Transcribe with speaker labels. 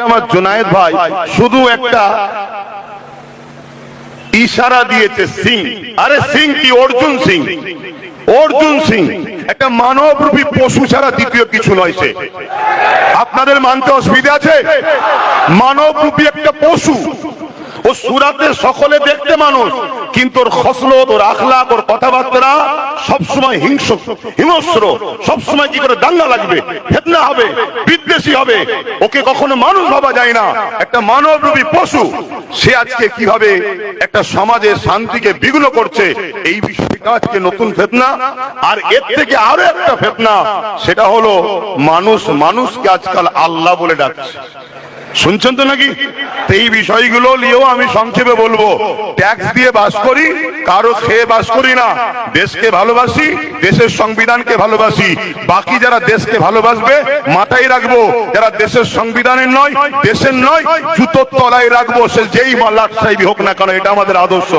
Speaker 1: আমার জুনায়েদ ভাই শুধু একটা ইশারা দিয়েছে সিং। আরে সিং কি? অর্জুন সিং। অর্জুন সিং একটা মানবরূপী পশু ছাড়া দ্বিতীয় কিছু নয় সে। আপনাদের মানতে অসুবিধা আছে? মানবরূপী একটা পশু। ও সুরাতে সকলে দেখতে মানুষ, কিন্তু ওর খসলত, ওর আখলাক, ওর কথাবার্তা সবসময় হিংস্র। সবসময় কি করে দাঙ্গা লাগবে, ফিতনা হবে, বিদ্বেষী হবে। ওকে কখনো মানুষ ভাবা যায় না, একটা মানবরূপী পশু। সে আজকে কিভাবে একটা সমাজের শান্তিকে বিঘ্ন করছে, এই বিষয়টা আজকে নতুন ফিতনা। আর এর থেকে আরো একটা ফিতনা, সেটা হলো মানুষকে আজকাল আল্লাহ বলে ডাকছে। শুনছেন তো নাকি? এই বিষয়গুলো নিয়েও আমি সংক্ষেপে বলবো। ট্যাক্স দিয়ে বাস করি, কারো খেয়ে বাস করি না। দেশকে ভালোবাসি, দেশের সংবিধানকে ভালোবাসি। বাকি যারা দেশকে ভালোবাসবে মাথায় রাখবো, যারা দেশের সংবিধানের নয়, দেশের নয়, জুতোর তলায় রাখবো, সে যেই লাট সাহেবই হোক না কেন। এটা আমাদের আদর্শ।